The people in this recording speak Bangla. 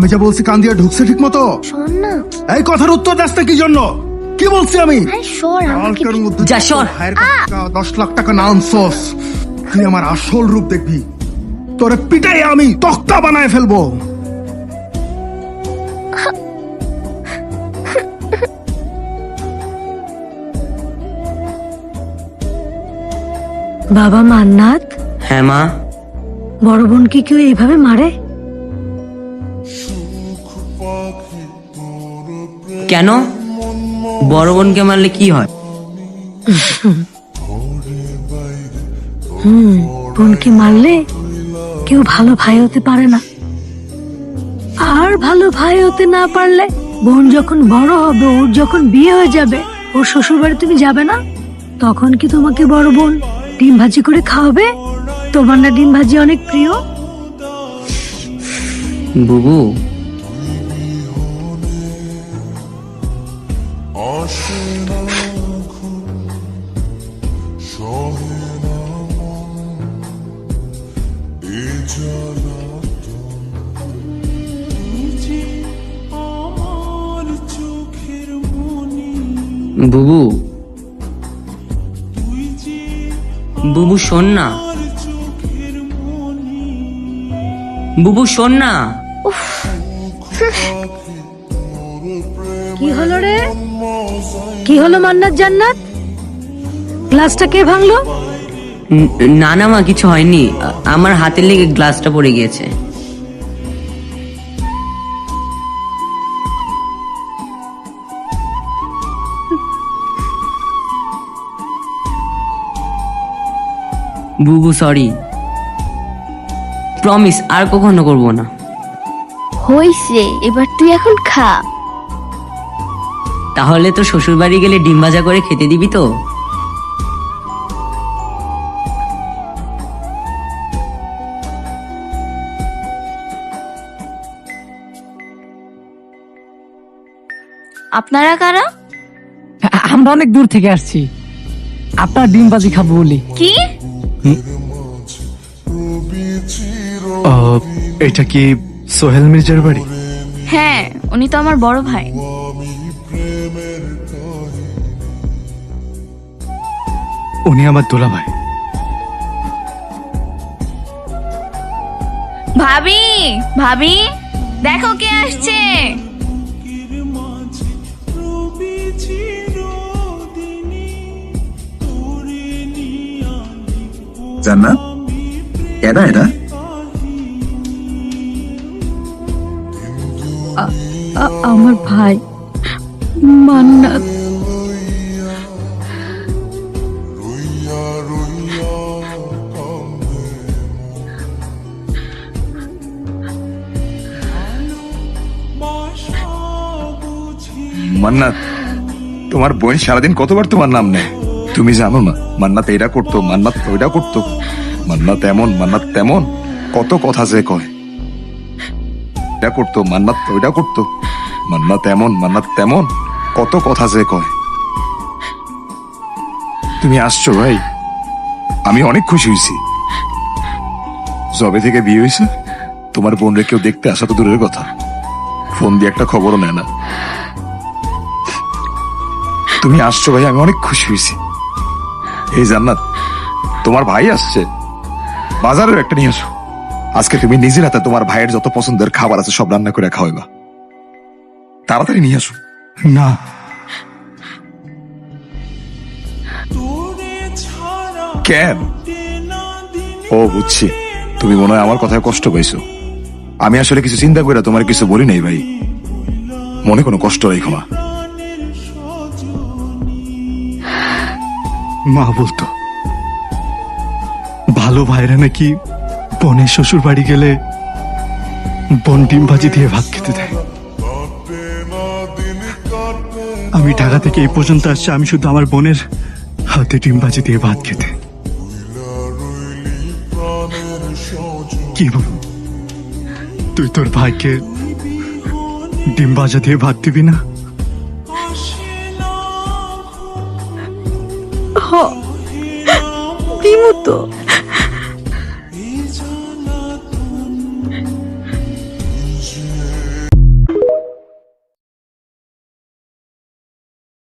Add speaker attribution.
Speaker 1: আমি যা বলছি কান দিয়ে ঢুকছে ঠিক মতো?
Speaker 2: শোন না।
Speaker 1: এই কথার উত্তর দাস না কি জন্য? কি বলছি আমি?
Speaker 2: আরে সর আমাকে।
Speaker 1: কালকের মধ্যে
Speaker 3: যা সর।
Speaker 1: ভাইয়ের কাছে টাকা 10 লাখ টাকা না আনছস, তুই আমার আসল রূপ দেখবি। তোরে পিটাই আমি তক্তা বানায় ফেলবো।
Speaker 4: বাবা মান্নাত,
Speaker 3: হ্যাঁ মা।
Speaker 4: বড় বোনকে কেউ এইভাবে মারে?
Speaker 3: কেন? বড় বোনকে মারলে কি হয়?
Speaker 4: বোনকে মারলে কেউ ভালো ভাই হতে পারে না। আর ভালো ভাই হতে না পারলে বোন যখন বড় হবে, ওর যখন বিয়ে হয়ে যাবে, ওর শ্বশুর বাড়ি তুমি যাবে না? তখন কি তোমাকে বড় বোন ডিম ভাজি করে খাওয়াবে? তোমার না ডিম ভাজি অনেক প্রিয়?
Speaker 3: বুবু, বুবু, বুবু শোন না। বুবু শোন না।
Speaker 4: কি হলো রে? কি হলো মান্নাত জান্নাত? গ্লাসটা কে ভাঙলো?
Speaker 3: না না মা, কিছু হয়নি। আমার হাতে লেগে গ্লাসটা পড়ে গিয়েছে। বুবু সরি, প্রমিস আর কখনো করবো না।
Speaker 2: হইছে, এবার তুই এখন খা।
Speaker 3: তাহলে তো শ্বশুর বাড়ি গেলে ডিম ভাজা করে খেতে দিবি তো?
Speaker 2: আপনারা কারা?
Speaker 5: আমরা অনেক দূর থেকে আসছি আপনার ডিম বাজি খাবো বলি।
Speaker 2: কি?
Speaker 1: এটা কি সোহেল মির্জার বাড়ি?
Speaker 2: হ্যাঁ, উনি তো আমার বড় ভাই।
Speaker 1: উনি আমার দোলা ভাই।
Speaker 2: ভাবি, ভাবি, দেখো কে আসছে।
Speaker 6: জান্নাত, কেডা এটা?
Speaker 4: আমার ভাই মান্নাত।
Speaker 6: মান্নাত, তোমার বোন সারাদিন কতবার তোমার নাম নেয়? তুমি জানো না মান্নাত এটা করতো, মান্নাত ওইটা করতো, মান্নাত এমন, মান্নাত তেমন, কত কথা যে কয়। এটা করতো, মান্নাত ওইটা করতো, মান্নাত এমন, মান্নাত তেমন, কত কথা যে কয়। তুমি আসছো ভাই, আমি অনেক খুশি হয়েছি। যবে থেকে বিয়ে হয়েছে তোমার বোনরে কেউ দেখতে আসা তো দূরের কথা, ফোন দিয়ে একটা খবরও নেয় না। তুমি আসছো ভাই, আমি অনেক খুশি হয়েছি। এই জান্নাত, তোমার ভাই আসছে, বাজারের একটা নিয়ে আসো। আজকে তুমি নিজের হাতে তোমার ভাইয়ের যত পছন্দের খাবার আছে সব রান্না করে খাওয়াইবা। তাড়াতাড়ি নিয়ে আসো।
Speaker 1: না,
Speaker 6: কেন? ও বুঝছি, তুমি মনে হয় আমার কথায় কষ্ট পাইছো। আমি আসলে কিছু চিন্তা করে তোমার কিছু বলি নাই ভাই, মনে কোনো কষ্ট রেখো না।
Speaker 1: মা বলতো ভালো ভাইরা নাকি বোনের শ্বশুর বাড়ি গেলে বোন ডিম ভাজি দিয়ে ভাত খেতে দেয়। আমি ঢাকা থেকে এই পর্যন্ত আসছি আমি শুধু আমার বোনের হাতে ডিম ভাজি দিয়ে ভাত খেতে। কি বল, তুই তোর ভাইকে ডিম ভাজা দিয়ে ভাত দিবি না?
Speaker 4: দিমু তো।